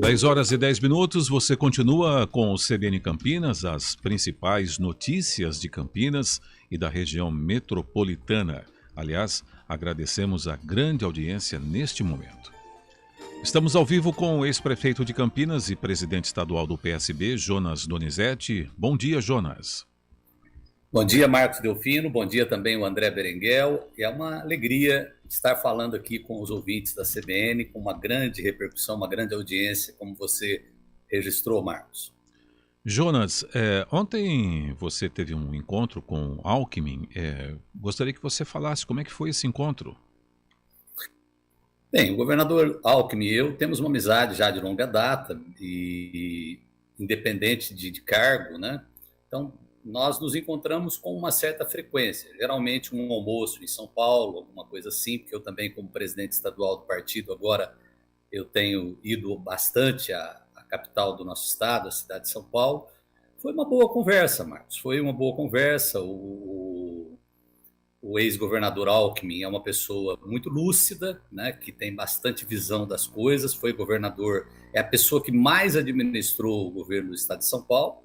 10h10, você continua com o CBN Campinas, as principais notícias de Campinas e da região metropolitana. Aliás, agradecemos a grande audiência neste momento. Estamos ao vivo com o ex-prefeito de Campinas e presidente estadual do PSB, Jonas Donizete. Bom dia, Jonas. Bom dia, Marcos Delfino. Bom dia também o André Berenguel. É uma alegria estar falando aqui com os ouvintes da CBN, com uma grande repercussão, uma grande audiência, como você registrou, Marcos. Jonas, ontem você teve um encontro com Alckmin. Gostaria que você falasse como é que foi esse encontro. Bem, o governador Alckmin e eu temos uma amizade já de longa data, e independente de cargo, né? Então, nós nos encontramos com uma certa frequência, geralmente um almoço em São Paulo, alguma coisa assim, porque eu também, como presidente estadual do partido, agora eu tenho ido bastante à capital do nosso estado, a cidade de São Paulo. Foi uma boa conversa, Marcos, foi uma boa conversa. O ex-governador Alckmin é uma pessoa muito lúcida, né, que tem bastante visão das coisas, foi governador, é a pessoa que mais administrou o governo do estado de São Paulo.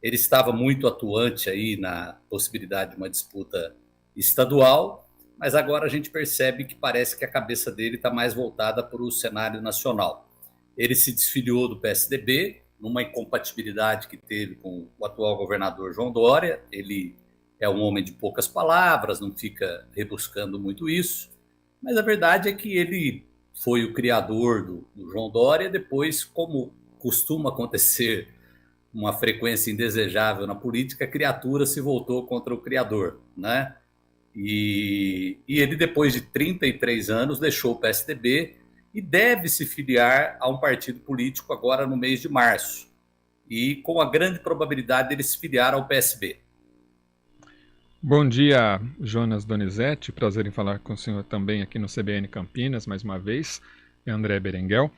Ele estava muito atuante aí na possibilidade de uma disputa estadual, mas agora a gente percebe que parece que a cabeça dele está mais voltada para o cenário nacional. Ele se desfiliou do PSDB, numa incompatibilidade que teve com o atual governador João Dória. Ele é um homem de poucas palavras, não fica rebuscando muito isso, mas a verdade é que ele foi o criador do João Dória. Depois, como costuma acontecer, uma frequência indesejável na política, a criatura se voltou contra o criador, né? E ele, depois de 33 anos, deixou o PSDB e deve se filiar a um partido político agora no mês de março, e com a grande probabilidade dele se filiar ao PSB. Bom dia, Jonas Donizete, prazer em falar com o senhor também aqui no CBN Campinas, mais uma vez, André Berenguel.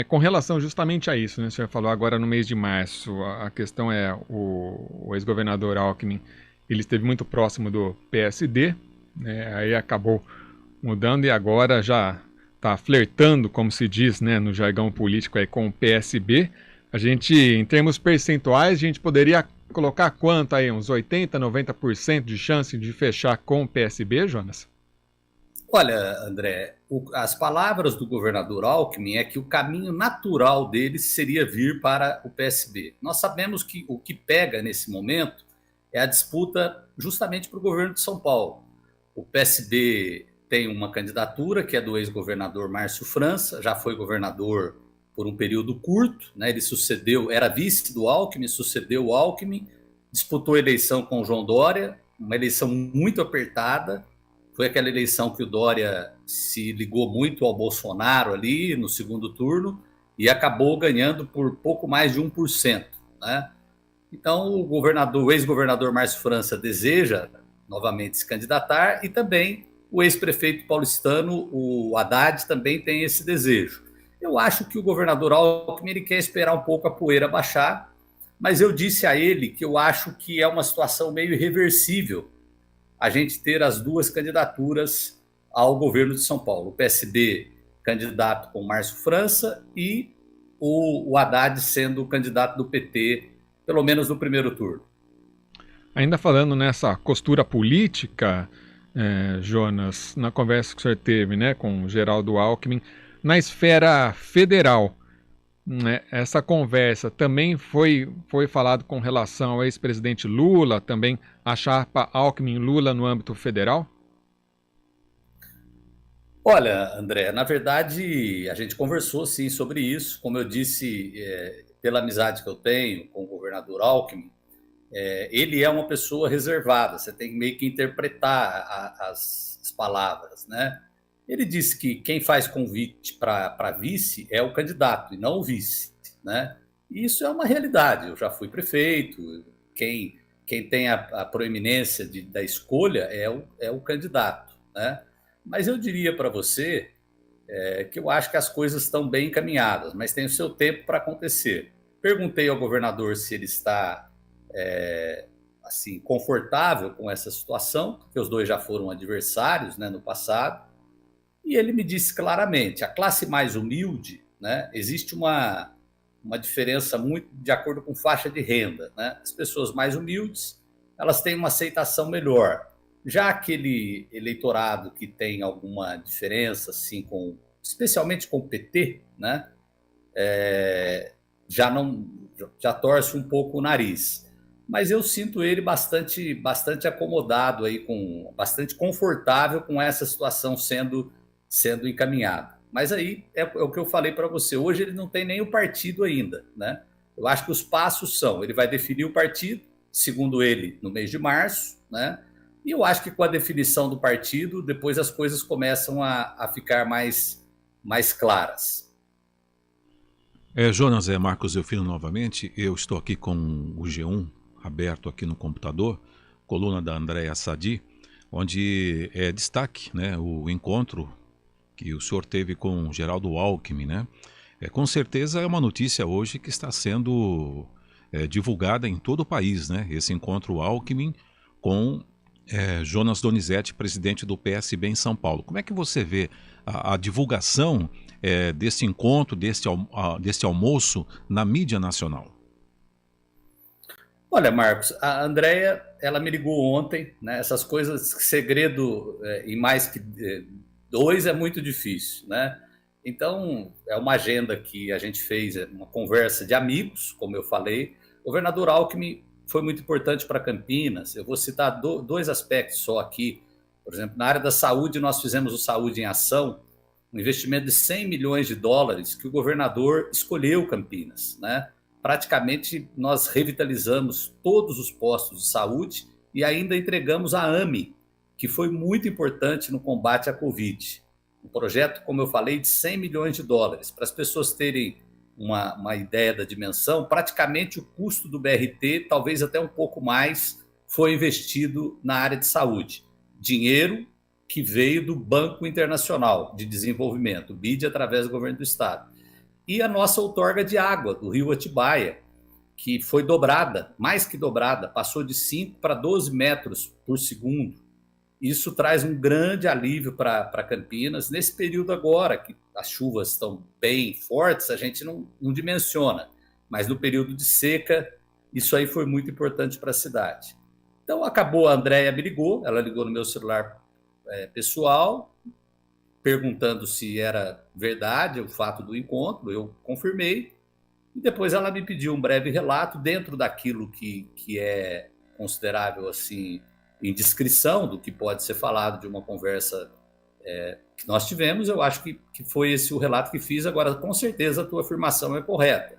Com relação justamente a isso, né, o senhor falou agora no mês de março, a questão é o ex-governador Alckmin, ele esteve muito próximo do PSD, né, aí acabou mudando e agora já está flertando, como se diz, né, no jargão político, aí, com o PSB. A gente, em termos percentuais, a gente poderia colocar quanto aí, uns 80%, 90% de chance de fechar com o PSB, Jonas? Olha, André, as palavras do governador Alckmin é que o caminho natural dele seria vir para o PSB. Nós sabemos que o que pega nesse momento é a disputa justamente para o governo de São Paulo. O PSB tem uma candidatura que é do ex-governador Márcio França, já foi governador por um período curto, né? Ele sucedeu, era vice do Alckmin, sucedeu o Alckmin, disputou a eleição com o João Dória, uma eleição muito apertada. Foi aquela eleição que o Dória se ligou muito ao Bolsonaro ali no segundo turno e acabou ganhando por pouco mais de 1%, né? Então, o ex-governador Márcio França deseja novamente se candidatar, e também o ex-prefeito paulistano, o Haddad, também tem esse desejo. Eu acho que o governador Alckmin ele quer esperar um pouco a poeira baixar, mas eu disse a ele que eu acho que é uma situação meio irreversível a gente ter as duas candidaturas ao governo de São Paulo. O PSB candidato com Márcio França e o Haddad sendo o candidato do PT, pelo menos no primeiro turno. Ainda falando nessa costura política, Jonas, na conversa que o senhor teve, né, com o Geraldo Alckmin, na esfera federal, né, essa conversa também foi falado com relação ao ex-presidente Lula, também a chapa Alckmin-Lula no âmbito federal? Olha, André, na verdade a gente conversou sim sobre isso. Como eu disse, pela amizade que eu tenho com o governador Alckmin, ele é uma pessoa reservada, você tem que meio que interpretar as palavras, né? Ele disse que quem faz convite para vice é o candidato e não o vice, né? E isso é uma realidade. Eu já fui prefeito, quem tem a proeminência da escolha é o candidato, né? Mas eu diria para você que eu acho que as coisas estão bem encaminhadas, mas tem o seu tempo para acontecer. Perguntei ao governador se ele está assim, confortável com essa situação, porque os dois já foram adversários, né, no passado, e ele me disse claramente: a classe mais humilde, né? Existe uma diferença muito de acordo com faixa de renda, né? As pessoas mais humildes, elas têm uma aceitação melhor. Já aquele eleitorado que tem alguma diferença, assim, especialmente com o PT, né? Já torce um pouco o nariz. Mas eu sinto ele bastante acomodado aí, bastante confortável com essa situação sendo encaminhada. Mas aí é o que eu falei para você. Hoje ele não tem nem o partido ainda, né? Eu acho que os passos ele vai definir o partido, segundo ele, no mês de março, né? E eu acho que com a definição do partido, depois as coisas começam a ficar mais claras. Jonas, Marcos Delfino novamente. Eu estou aqui com o G1 aberto aqui no computador, coluna da Andréa Sadi, onde é destaque, né, o encontro que o senhor teve com Geraldo Alckmin, né? Com certeza é uma notícia hoje que está sendo divulgada em todo o país, né? Esse encontro Alckmin com Jonas Donizete, presidente do PSB em São Paulo. Como é que você vê a divulgação desse encontro, desse almoço na mídia nacional? Olha, Marcos, a Andréia, ela me ligou ontem, né? Essas coisas, segredo em mais que 2 é muito difícil, né? Então, é uma agenda que a gente fez, uma conversa de amigos, como eu falei. O governador Alckmin foi muito importante para Campinas. Eu vou citar 2 aspectos só aqui. Por exemplo, na área da saúde, nós fizemos o Saúde em Ação, um investimento de 100 milhões de dólares que o governador escolheu Campinas, né? Praticamente nós revitalizamos todos os postos de saúde e ainda entregamos a AME, que foi muito importante no combate à Covid. Um projeto, como eu falei, de 100 milhões de dólares. Para as pessoas terem uma ideia da dimensão, praticamente o custo do BRT, talvez até um pouco mais, foi investido na área de saúde. Dinheiro que veio do Banco Internacional de Desenvolvimento, o BID, através do governo do estado. E a nossa outorga de água do rio Atibaia, que foi dobrada, mais que dobrada, passou de 5 para 12 metros por segundo. Isso traz um grande alívio para Campinas. Nesse período agora, que as chuvas estão bem fortes, a gente não dimensiona. Mas no período de seca, isso aí foi muito importante para a cidade. Então, acabou, a Andréia me ligou, ela ligou no meu celular pessoal, perguntando se era verdade o fato do encontro. Eu confirmei. E depois ela me pediu um breve relato dentro daquilo que é considerável, assim, indiscrição do que pode ser falado de uma conversa que nós tivemos. Eu acho que foi esse o relato que fiz. Agora, com certeza, a tua afirmação é correta.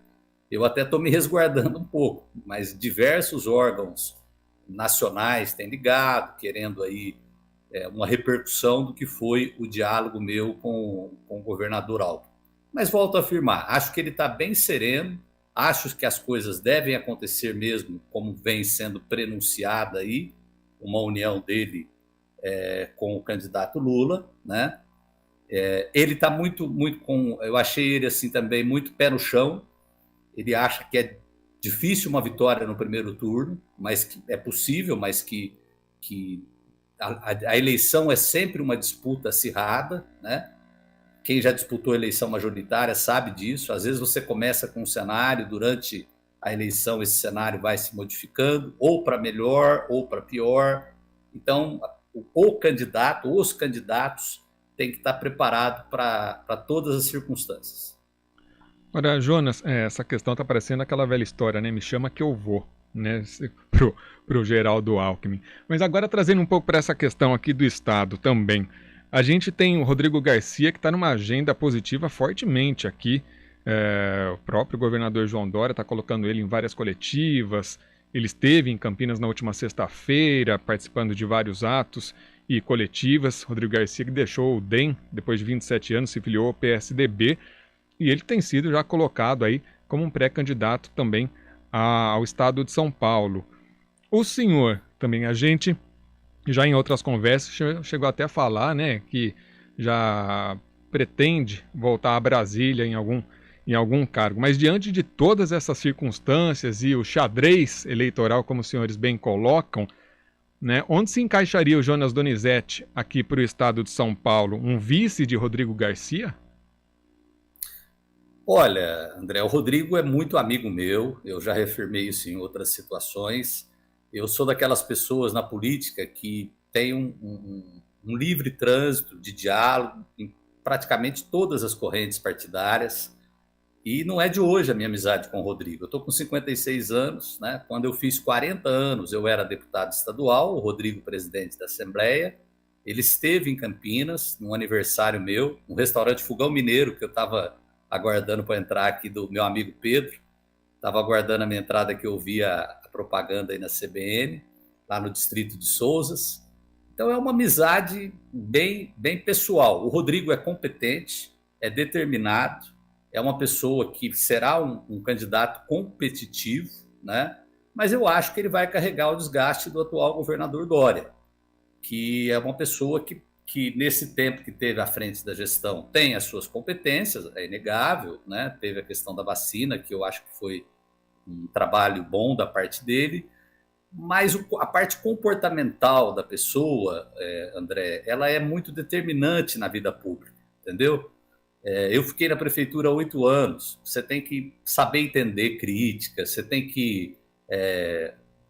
Eu até estou me resguardando um pouco, mas diversos órgãos nacionais têm ligado, querendo aí uma repercussão do que foi o diálogo meu com o governador Alckmin. Mas volto a afirmar, acho que ele está bem sereno, acho que as coisas devem acontecer mesmo como vem sendo prenunciada aí, uma união dele com o candidato Lula, né? Ele está muito eu achei ele assim também muito pé no chão. Ele acha que é difícil uma vitória no primeiro turno, mas que é possível, mas que a eleição é sempre uma disputa acirrada, né? Quem já disputou a eleição majoritária sabe disso. Às vezes você começa com um cenário, durante a eleição esse cenário vai se modificando, ou para melhor, ou para pior. Então, os candidatos têm que estar preparados para todas as circunstâncias. Ora, Jonas, essa questão está parecendo aquela velha história, né? Me chama que eu vou, né? Pro Geraldo Alckmin. Mas agora trazendo um pouco para essa questão aqui do Estado também. A gente tem o Rodrigo Garcia, que está numa agenda positiva fortemente aqui. O próprio governador João Dória está colocando ele em várias coletivas. Ele esteve em Campinas na última sexta-feira, participando de vários atos e coletivas. Rodrigo Garcia, que deixou o DEM, depois de 27 anos, se filiou ao PSDB. E ele tem sido já colocado aí como um pré-candidato também ao estado de São Paulo. O senhor, também a gente, já em outras conversas, chegou até a falar, né, que já pretende voltar a Brasília em algum cargo. Mas diante de todas essas circunstâncias e o xadrez eleitoral, como os senhores bem colocam, né, onde se encaixaria o Jonas Donizete aqui para o estado de São Paulo? Um vice de Rodrigo Garcia? Olha, André, o Rodrigo é muito amigo meu, eu já reafirmei isso em outras situações. Eu sou daquelas pessoas na política que tem um livre trânsito de diálogo em praticamente todas as correntes partidárias. E não é de hoje a minha amizade com o Rodrigo. Eu estou com 56 anos, né? Quando eu fiz 40 anos, eu era deputado estadual, o Rodrigo, presidente da Assembleia. Ele esteve em Campinas, num aniversário meu, no restaurante Fogão Mineiro, que eu estava aguardando para entrar aqui, do meu amigo Pedro. Estava aguardando a minha entrada, que eu via a propaganda aí na CBN, lá no distrito de Souzas. Então é uma amizade bem pessoal. O Rodrigo é competente, é determinado, é uma pessoa que será um candidato competitivo, né? Mas eu acho que ele vai carregar o desgaste do atual governador Dória, que é uma pessoa que nesse tempo que teve à frente da gestão tem as suas competências, é inegável, né? Teve a questão da vacina, que eu acho que foi um trabalho bom da parte dele, mas a parte comportamental da pessoa, André, ela é muito determinante na vida pública, entendeu? Eu fiquei na prefeitura há 8 anos. Você tem que saber entender críticas, você tem que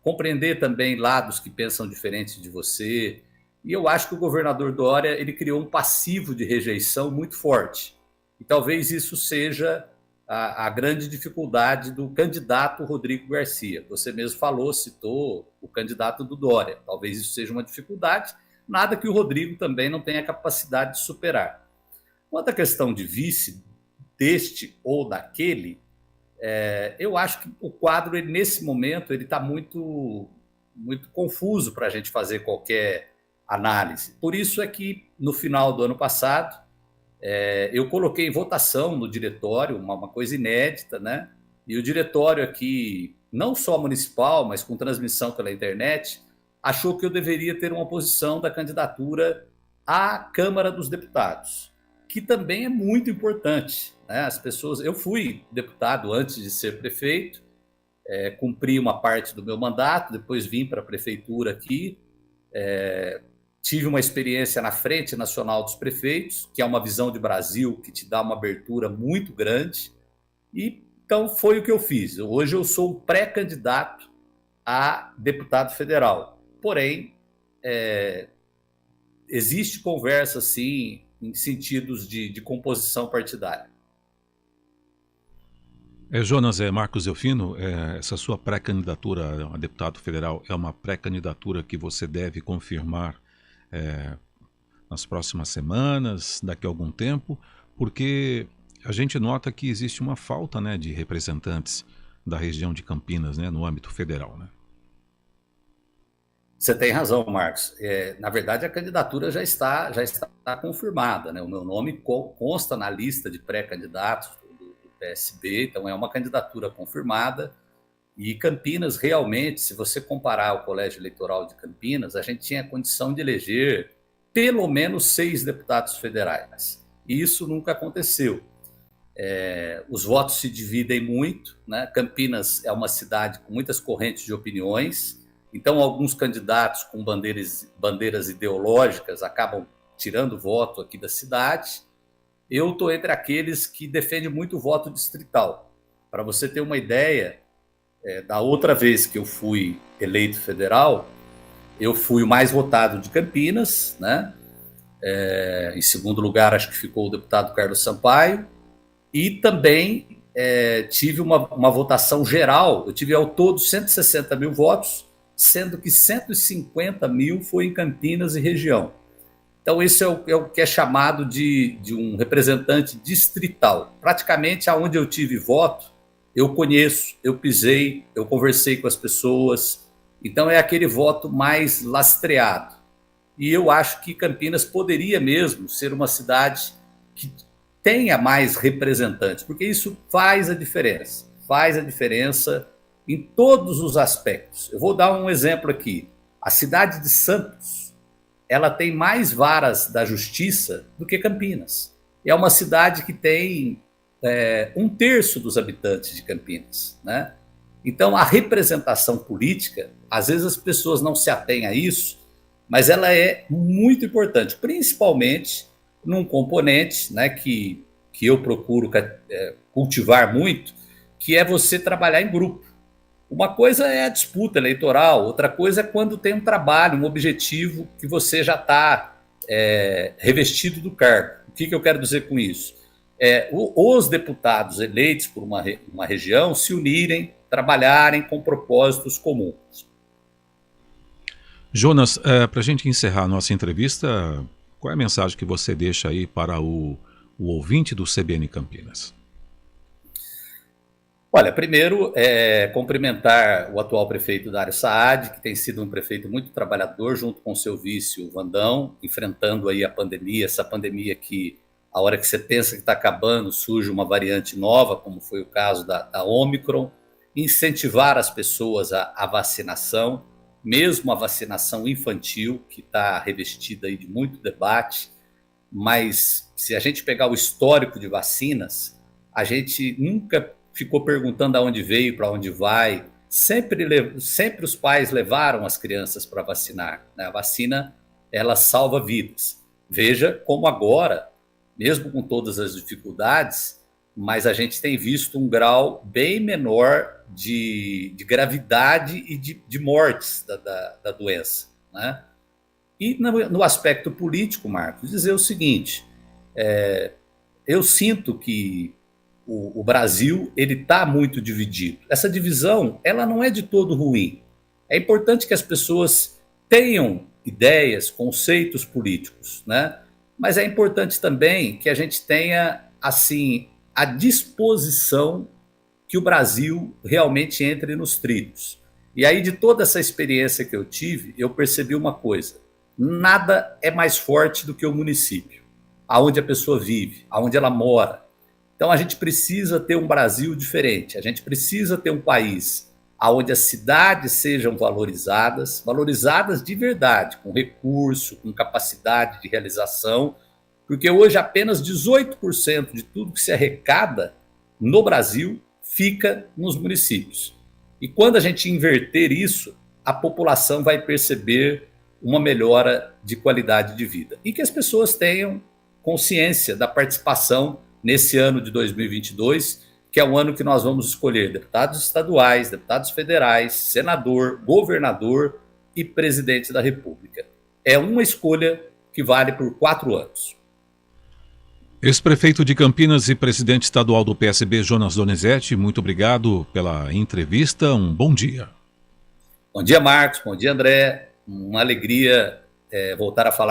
compreender também lados que pensam diferente de você. E eu acho que o governador Dória ele criou um passivo de rejeição muito forte. E talvez isso seja a grande dificuldade do candidato Rodrigo Garcia. Você mesmo falou, citou o candidato do Dória. Talvez isso seja uma dificuldade, nada que o Rodrigo também não tenha capacidade de superar. Quanto à questão de vice, deste ou daquele, eu acho que o quadro, ele, nesse momento, ele está muito confuso para a gente fazer qualquer análise. Por isso é que, no final do ano passado, eu coloquei em votação no diretório, uma coisa inédita, né? E o diretório aqui, não só municipal, mas com transmissão pela internet, achou que eu deveria ter uma oposição da candidatura à Câmara dos Deputados, que também é muito importante, né? As pessoas, eu fui deputado antes de ser prefeito, cumpri uma parte do meu mandato, depois vim para a prefeitura aqui, tive uma experiência na Frente Nacional dos Prefeitos, que é uma visão de Brasil que te dá uma abertura muito grande, e então foi o que eu fiz. Hoje eu sou um pré-candidato a deputado federal, porém existe conversa, sim, em sentidos de composição partidária. Jonas, Marcos Eufino, essa sua pré-candidatura a deputado federal é uma pré-candidatura que você deve confirmar nas próximas semanas, daqui a algum tempo, porque a gente nota que existe uma falta, né, de representantes da região de Campinas, né, no âmbito federal, né? Você tem razão, Marcos. Na verdade, a candidatura já está confirmada, né? O meu nome consta na lista de pré-candidatos do PSB, então é uma candidatura confirmada. E Campinas, realmente, se você comparar o Colégio Eleitoral de Campinas, a gente tinha a condição de eleger pelo menos 6 deputados federais. E isso nunca aconteceu. Os votos se dividem muito, né? Campinas é uma cidade com muitas correntes de opiniões, então alguns candidatos com bandeiras ideológicas acabam tirando voto aqui da cidade. Eu estou entre aqueles que defendem muito o voto distrital. Para você ter uma ideia, da outra vez que eu fui eleito federal, eu fui o mais votado de Campinas, né? Em segundo lugar, acho que ficou o deputado Carlos Sampaio, e também tive uma votação geral. Eu tive ao todo 160 mil votos, sendo que 150 mil foi em Campinas e região. Então, esse é o que é chamado de um representante distrital. Praticamente, aonde eu tive voto, eu conheço, eu pisei, eu conversei com as pessoas. Então, é aquele voto mais lastreado. E eu acho que Campinas poderia mesmo ser uma cidade que tenha mais representantes, porque isso faz a diferença. Faz a diferença em todos os aspectos. Eu vou dar um exemplo aqui. A cidade de Santos, ela tem mais varas da justiça do que Campinas. É uma cidade que tem 1/3 dos habitantes de Campinas, né? Então, a representação política, às vezes as pessoas não se atêm a isso, mas ela é muito importante, principalmente num componente, né, que eu procuro cultivar muito, que é você trabalhar em grupo. Uma coisa é a disputa eleitoral, outra coisa é quando tem um trabalho, um objetivo que você já está revestido do cargo. O que eu quero dizer com isso? Os deputados eleitos por uma região se unirem, trabalharem com propósitos comuns. Jonas, para a gente encerrar a nossa entrevista, qual é a mensagem que você deixa aí para o ouvinte do CBN Campinas? Olha, primeiro, cumprimentar o atual prefeito Dario Saad, que tem sido um prefeito muito trabalhador, junto com seu vice, o Vandão, enfrentando aí a pandemia, essa pandemia que, a hora que você pensa que está acabando, surge uma variante nova, como foi o caso da Omicron, incentivar as pessoas à vacinação, mesmo a vacinação infantil, que está revestida aí de muito debate, mas se a gente pegar o histórico de vacinas, a gente nunca ficou perguntando aonde veio, para onde vai. Sempre os pais levaram as crianças para vacinar, né? A vacina, ela salva vidas. Veja como agora, mesmo com todas as dificuldades, mas a gente tem visto um grau bem menor de gravidade e de mortes da doença, né? E no aspecto político, Marcos, dizer o seguinte, eu sinto que o Brasil está muito dividido. Essa divisão, ela não é de todo ruim. É importante que as pessoas tenham ideias, conceitos políticos, né? Mas é importante também que a gente tenha, assim, a disposição que o Brasil realmente entre nos trilhos. E aí, de toda essa experiência que eu tive, eu percebi uma coisa: nada é mais forte do que o município, aonde a pessoa vive, aonde ela mora. Então a gente precisa ter um Brasil diferente, a gente precisa ter um país onde as cidades sejam valorizadas de verdade, com recurso, com capacidade de realização, porque hoje apenas 18% de tudo que se arrecada no Brasil fica nos municípios. E quando a gente inverter isso, a população vai perceber uma melhora de qualidade de vida. E que as pessoas tenham consciência da participação nesse ano de 2022, que é o ano que nós vamos escolher deputados estaduais, deputados federais, senador, governador e presidente da República. É uma escolha que vale por 4 anos. Ex-prefeito de Campinas e presidente estadual do PSB, Jonas Donizete, muito obrigado pela entrevista, um bom dia. Bom dia, Marcos, bom dia, André, uma alegria voltar a falar